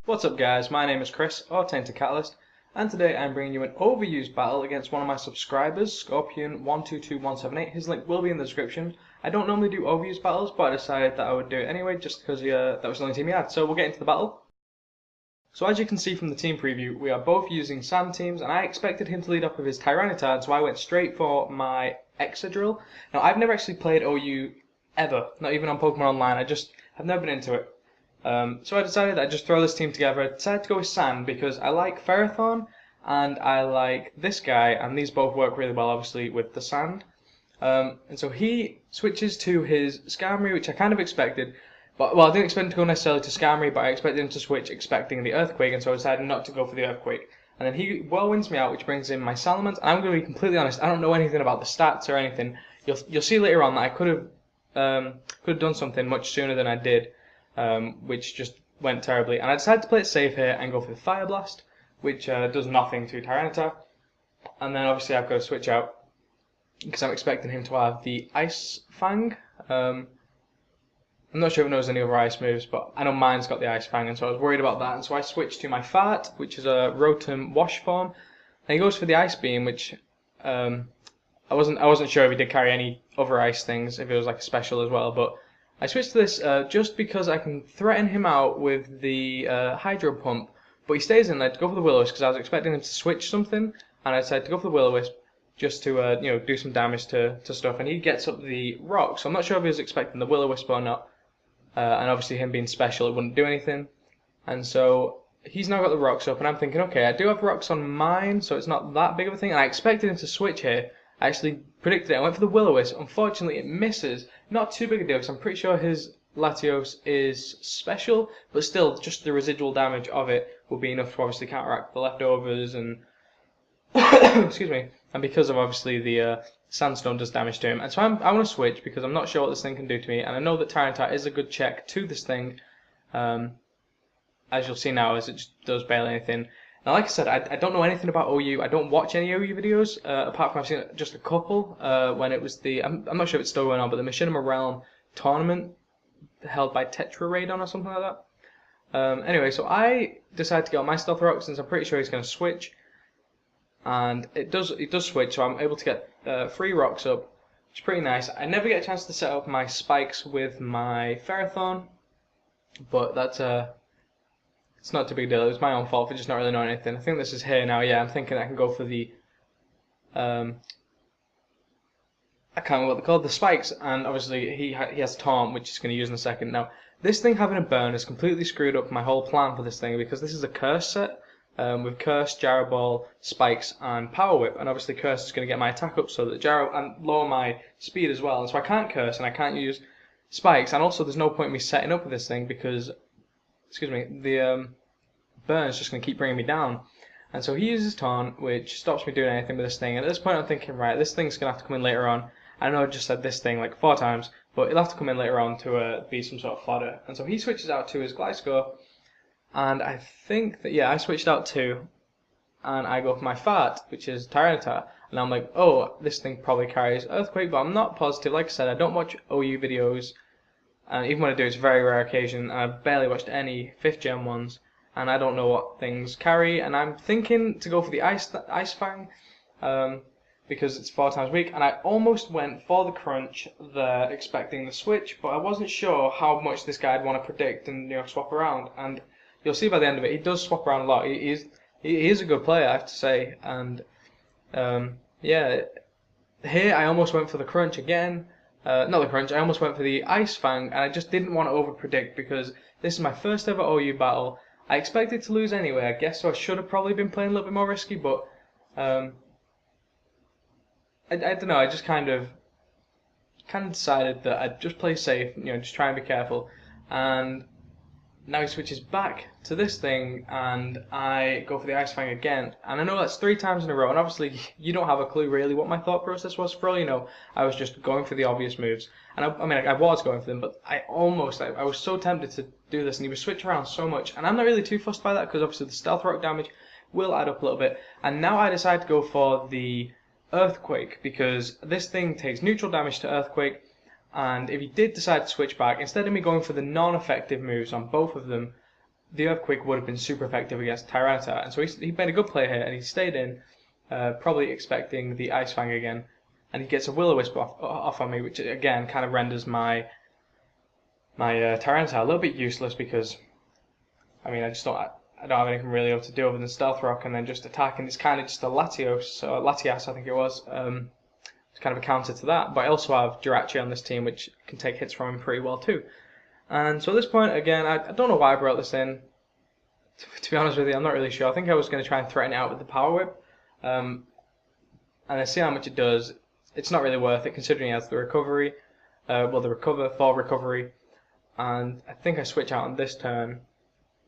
What's up guys, my name is Chris, or TaintedCatalyst, and today I'm bringing you an overused battle against one of my subscribers, Scorpion122178. His link will be in the description. I don't normally do overused battles, but I decided that I would do it anyway, just because that was the only team he had. So we'll get into the battle. So as you can see from the team preview, we are both using sand teams, and I expected him to lead up with his Tyranitar, so I went straight for my Excadrill. Now I've never actually played OU ever, not even on Pokemon Online. I've never been into it. So I decided I'd just throw this team together. I decided to go with Sand because I like Ferrothorn and I like this guy, and these both work really well obviously with the Sand. And so he switches to his Skarmory, which I kind of expected. But, well, I didn't expect him to go necessarily to Skarmory, but I expected him to switch expecting the Earthquake, and so I decided not to go for the Earthquake. And then he Whirlwinds me out, which brings in my Salamence, and I'm going to be completely honest, I don't know anything about the stats or anything. You'll see later on that I could have done something much sooner than I did. Which just went terribly, and I decided to play it safe here and go for the Fire Blast, which does nothing to Tyranitar. And then obviously I've got to switch out because I'm expecting him to have the Ice Fang. I'm not sure if he knows any other ice moves, but I know mine's got the Ice Fang, and so I was worried about that. And so I switched to my Fart, which is a Rotom Wash form, and he goes for the Ice Beam, which I wasn't sure if he did carry any other ice things, if it was like a special as well, but I switched to this just because I can threaten him out with the Hydro Pump, but he stays in there to go for the Will-O-Wisp because I was expecting him to switch something, and I decided to go for the Will-O-Wisp just to do some damage to stuff, and he gets up the Rock, so I'm not sure if he was expecting the Will-O-Wisp or not, and obviously him being special it wouldn't do anything, and so he's now got the Rocks up, and I'm thinking, okay, I do have Rocks on mine, so it's not that big of a thing, and I expected him to switch here. I actually predicted it. I went for the Will-O-Wisp. Unfortunately, it misses. Not too big a deal because I'm pretty sure his Latios is special, but still, just the residual damage of it will be enough to obviously counteract the leftovers and excuse me. And because of obviously the Sandstorm does damage to him, and so I want to switch because I'm not sure what this thing can do to me, and I know that Tyranitar is a good check to this thing, as you'll see now, as it just does barely anything. Now, like I said, I don't know anything about OU. I don't watch any OU videos, apart from I've seen just a couple when it was the, I'm not sure if it's still going on, but the Machinima Realm tournament held by Tetra Radon or something like that. Anyway, so I decided to get on my Stealth Rock since I'm pretty sure he's going to switch. And it does switch, so I'm able to get 3 rocks up, which is pretty nice. I never get a chance to set up my spikes with my Ferrothorn, but that's it's not too big a deal. It was my own fault for just not really knowing anything. I think this is here now. Yeah, I'm thinking I can go for the I can't remember what they're called, the spikes, and obviously he has Taunt, which he's going to use in a second. Now, this thing having a burn has completely screwed up my whole plan for this thing because this is a Curse set with Curse, Gyro Ball, Spikes, and Power Whip, and obviously Curse is going to get my attack up so that Gyro and lower my speed as well. And so I can't Curse and I can't use Spikes, and also there's no point in me setting up with this thing because, excuse me, the burn is just going to keep bringing me down. And so he uses Taunt, which stops me doing anything with this thing. And at this point I'm thinking, right, this thing's going to have to come in later on. I know I just said this thing like 4 times, but it'll have to come in later on to be some sort of fodder. And so he switches out to his Gliscor, and I think that, yeah, I switched out too, and I go for my Fart, which is Tyranitar. And I'm like, oh, this thing probably carries Earthquake, but I'm not positive. Like I said, I don't watch OU videos, and even when I do, it's a very rare occasion, and I've barely watched any 5th gen ones. And I don't know what things carry, and I'm thinking to go for the Ice Fang because it's 4 times weak, and I almost went for the Crunch there, expecting the switch, but I wasn't sure how much this guy would want to predict and swap around, and you'll see by the end of it, he does swap around a lot. He is a good player, I have to say, and yeah, here I almost went for the Crunch again, not the Crunch, I almost went for the Ice Fang, and I just didn't want to over predict because this is my first ever OU battle. I expected to lose anyway, I guess, so I should have probably been playing a little bit more risky, but I don't know, I just kind of decided that I'd just play safe, just try and be careful, and now he switches back to this thing, and I go for the Ice Fang again, and I know that's 3 times in a row, and obviously you don't have a clue really what my thought process was. For all you know, I was just going for the obvious moves, and I mean, I was going for them, but I was so tempted to do this, and he would switch around so much, and I'm not really too fussed by that, because obviously the Stealth Rock damage will add up a little bit, and now I decide to go for the Earthquake, because this thing takes neutral damage to Earthquake, and if he did decide to switch back, instead of me going for the non-effective moves on both of them, the Earthquake would have been super effective against Tyranitar, and so he made a good play here, and he stayed in, probably expecting the Ice Fang again, and he gets a Will-O-Wisp off on me, which again kind of renders my Tyranitar a little bit useless, because I mean I don't have anything really able to do other than Stealth Rock and then just attacking. It's kind of just a Latias I think it was. It's kind of a counter to that, but I also have Jirachi on this team, which can take hits from him pretty well too. And so at this point, again, I don't know why I brought this in. To be honest with you, I'm not really sure. I think I was going to try and threaten it out with the Power Whip. And I see how much it does. It's not really worth it, considering he has the recovery. The recover, 4 recovery. And I think I switch out on this turn,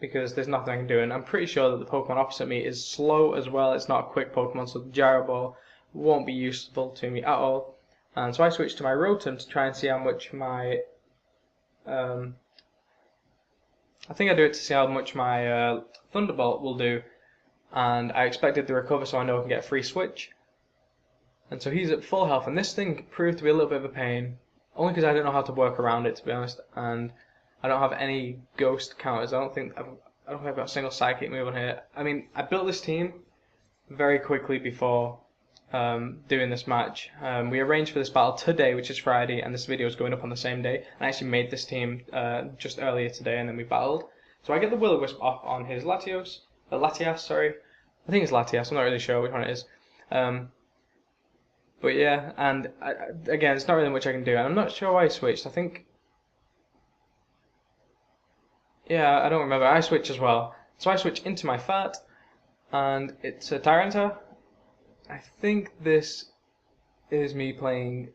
because there's nothing I can do. And I'm pretty sure that the Pokemon opposite me is slow as well. It's not a quick Pokemon, so the Gyro Ball won't be useful to me at all. And so I switch to my Rotom to try and see how much my... I think I do it to see how much my Thunderbolt will do, and I expected the recover so I know I can get a free switch. And so he's at full health, and this thing proved to be a little bit of a pain, only because I don't know how to work around it, to be honest, and I don't have any ghost counters. I don't think I've got a single Psychic move on here. I mean, I built this team very quickly before doing this match. We arranged for this battle today, which is Friday, and this video is going up on the same day. I actually made this team just earlier today, and then we battled. So I get the Will-O-Wisp off on his Latias, sorry. I think it's Latias, I'm not really sure which one it is. But yeah, and again, it's not really much I can do, and I'm not sure why I switched. I think... yeah, I don't remember. I switched as well. So I switch into my Fat, and it's a Tyranitar. I think this is me playing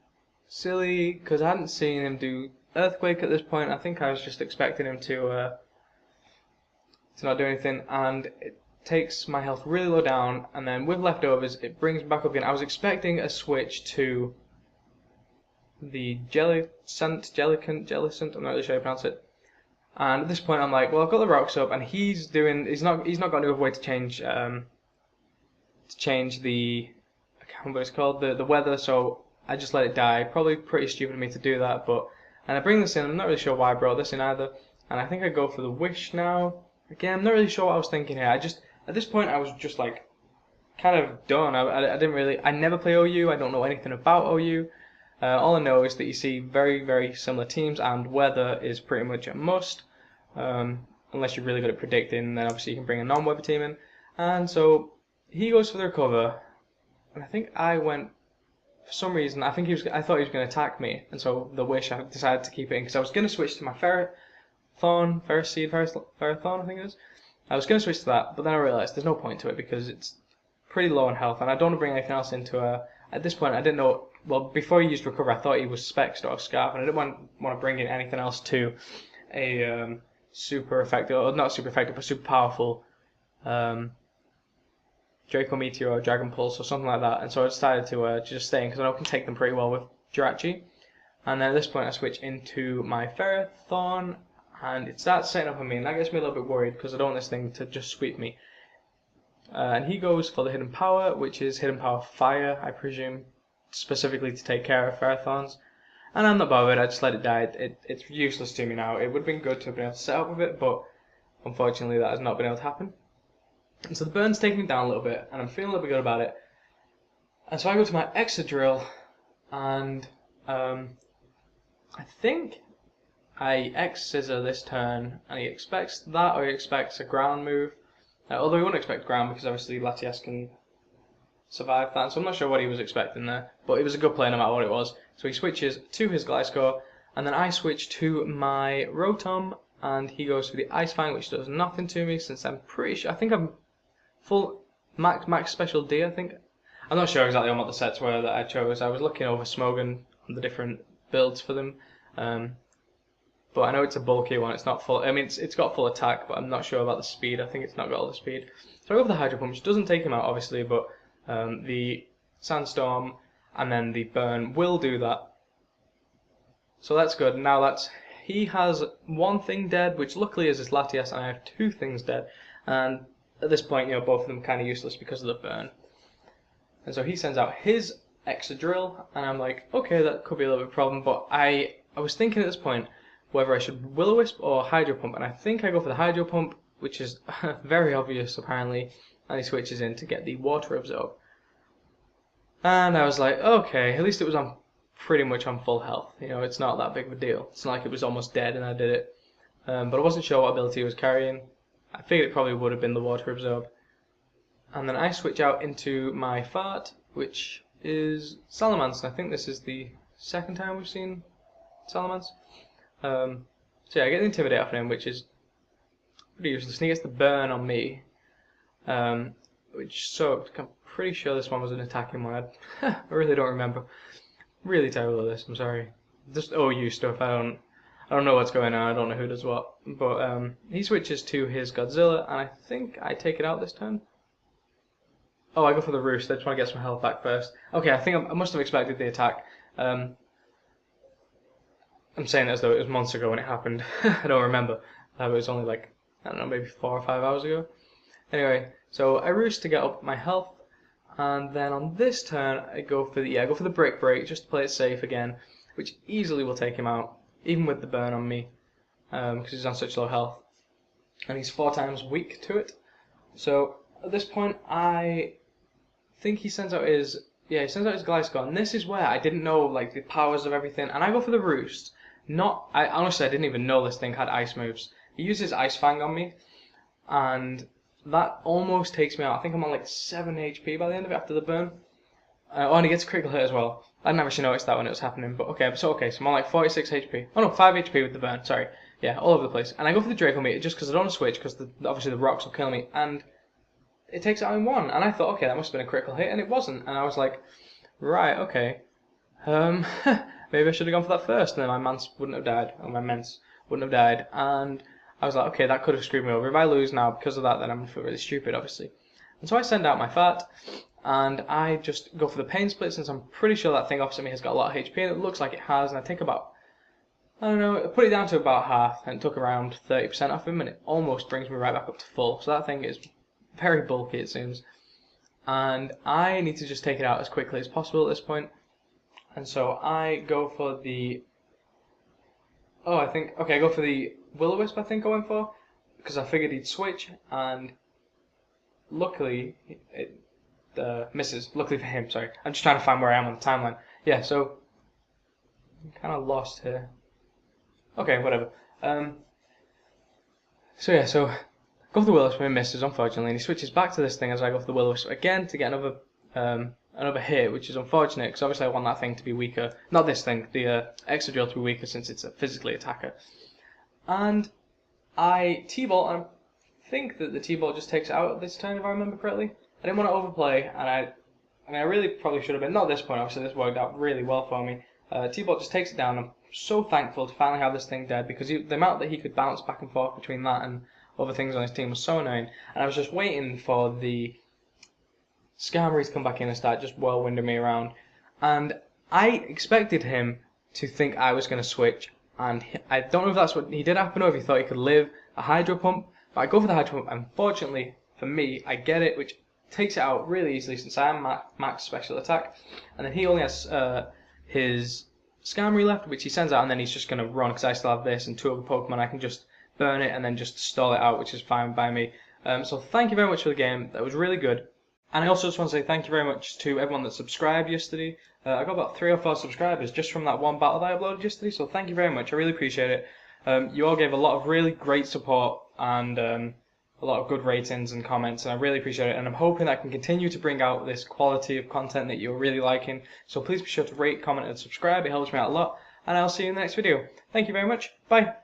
silly, because I hadn't seen him do Earthquake at this point. I think I was just expecting him to not do anything, and it takes my health really low down, and then with leftovers it brings me back up again. I was expecting a switch to the Jellicent, I'm not really sure how to pronounce it. And at this point I'm like, well, I've got the rocks up, and he's not got any other way to change the, I can't remember what it's called, the weather, so I just let it die. Probably pretty stupid of me to do that, and I bring this in. I'm not really sure why I brought this in either, and I think I go for the Wish now. Again, I'm not really sure what I was thinking here. At this point I was just like kind of done. I never play OU. I don't know anything about OU. All I know is that you see very, very similar teams, and weather is pretty much a must, unless you're really good at predicting. Then obviously you can bring a non-weather team in. And so he goes for the recover, and I think I went, for some reason, I thought he was going to attack me, and so the Wish, I decided to keep it in, because I was going to switch to my Ferrothorn, I think it is. I was going to switch to that, but then I realised there's no point to it, because it's pretty low on health, and I don't want to bring anything else into her. At this point, I didn't know, well, before he used Recover, I thought he was Specs or Scarf, and I didn't want to bring in anything else to a super effective, or not super effective, but super powerful Draco Meteor or Dragon Pulse or something like that, and so I decided to just stay in, because I know I can take them pretty well with Jirachi. And then at this point I switch into my Ferrothorn, and it starts setting up on me, and that gets me a little bit worried, because I don't want this thing to just sweep me. And he goes for the Hidden Power, which is Hidden Power Fire, I presume, specifically to take care of Ferrothorns. And I'm not bothered, I just let it die. It's useless to me now. It would have been good to have been able to set up with it, but unfortunately that has not been able to happen. And so the burn's taking me down a little bit, and I'm feeling a little bit good about it. And so I go to my Excadrill, and I think I X-Scissor this turn, and he expects that, or he expects a ground move. Although he wouldn't expect ground, because obviously Latias can survive that, so I'm not sure what he was expecting there. But it was a good play no matter what it was. So he switches to his Gliscor, and then I switch to my Rotom, and he goes for the Ice Fang, which does nothing to me, since I'm pretty sure, I think I'm full max special D, I think. I'm not sure exactly on what the sets were that I chose. I was looking over Smogon on the different builds for them. But I know it's a bulky one, it's not full, I mean it's got full attack, but I'm not sure about the speed. I think it's not got all the speed. So I go for the Hydro Pump, which doesn't take him out obviously, but the Sandstorm and then the Burn will do that. So that's good. Now he has one thing dead, which luckily is his Latias, and I have two things dead. And at this point, both of them kind of useless because of the Burn. And so he sends out his Excadrill, and I'm like, okay, that could be a little bit of a problem, but I was thinking at this point whether I should Will-O-Wisp or Hydro Pump, and I think I go for the Hydro Pump, which is very obvious apparently, and he switches in to get the water absorb. And I was like, okay, at least it was on pretty much on full health. You know, it's not that big of a deal. It's not like it was almost dead and I did it. But I wasn't sure what ability he was carrying. I figured it probably would have been the water absorb. And then I switch out into my fart, which is Salamence. I think this is the second time we've seen Salamence. So yeah, I get the Intimidate off him, which is pretty useless. And he gets the burn on me, which sucked. I'm pretty sure this one was an attacking one. I really don't remember. Really terrible at this. I'm sorry. Just OU stuff. I don't know what's going on. I don't know who does what. But he switches to his Godzilla, and I think I take it out this turn. Oh, I go for the Roost. I just want to get some health back first. Okay, I think I must have expected the attack. I'm saying it as though it was months ago when it happened. I don't remember. It was only like, I don't know, maybe 4 or 5 hours ago. Anyway, so I Roost to get up my health, and then on this turn I go for the Brick Break just to play it safe again, which easily will take him out, even with the burn on me, because he's on such low health, and he's 4 times weak to it. So at this point, I think he sends out his Gliscor, and this is where I didn't know like the powers of everything, and I go for the Roost. Honestly, I didn't even know this thing had ice moves. He uses Ice Fang on me, and that almost takes me out. I think I'm on like 7 HP by the end of it after the burn. And he gets a critical hit as well. I didn't actually notice that when it was happening, but okay, so I'm on like 46 HP. Oh no, 5 HP with the burn, sorry. Yeah, all over the place. And I go for the Draco Meter just because I don't want to switch, because obviously the rocks will kill me, and it takes it out in 1. And I thought, okay, that must have been a critical hit, and it wasn't. And I was like, right, okay. Maybe I should have gone for that first, and then my Mance wouldn't have died, or my Mence wouldn't have died, and I was like, okay, that could have screwed me over. If I lose now because of that, then I'm going to feel really stupid, obviously. And so I send out my Fart, and I just go for the Pain Split, since I'm pretty sure that thing opposite me has got a lot of HP, and it looks like it has, and I take about, I don't know, I put it down to about half, and it took around 30% off him, and it almost brings me right back up to full. So that thing is very bulky, it seems. And I need to just take it out as quickly as possible at this point. And so I go for the, I go for the Will-O-Wisp, I think I went for, because I figured he'd switch, and luckily it misses. Luckily for him, sorry. I'm just trying to find where I am on the timeline. Yeah, so I'm kind of lost here. Okay, whatever. So go for the Will-O-Wisp, and it misses, unfortunately, and he switches back to this thing as I go for the Will-O-Wisp again to get another hit, which is unfortunate, because obviously I want that thing to be weaker. Not this thing, the Extra Drill to be weaker, since it's a physically attacker. And I T-Bolt, and I think that the T-Bolt just takes it out this turn, if I remember correctly. I didn't want to overplay, and I really probably should have been. Not this point, obviously this worked out really well for me. T-Bolt just takes it down. I'm so thankful to finally have this thing dead, because the amount that he could bounce back and forth between that and other things on his team was so annoying. And I was just waiting for the Skarmory to come back in and start just whirlwinding me around. And I expected him to think I was going to switch, and I don't know if that's what he did happen, or if he thought he could live a Hydro Pump. But I go for the Hydro Pump, and fortunately for me, I get it, which takes it out really easily, since I am max special attack. And then he only has his Skarmory left, which he sends out, and then he's just going to run, because I still have this and 2 other Pokemon. I can just burn it and then just stall it out, which is fine by me. So thank you very much for the game. That was really good. And I also just want to say thank you very much to everyone that subscribed yesterday. I got about 3 or 4 subscribers just from that one battle that I uploaded yesterday, so thank you very much. I really appreciate it. You all gave a lot of really great support and a lot of good ratings and comments, and I really appreciate it. And I'm hoping I can continue to bring out this quality of content that you're really liking. So please be sure to rate, comment, and subscribe. It helps me out a lot. And I'll see you in the next video. Thank you very much. Bye.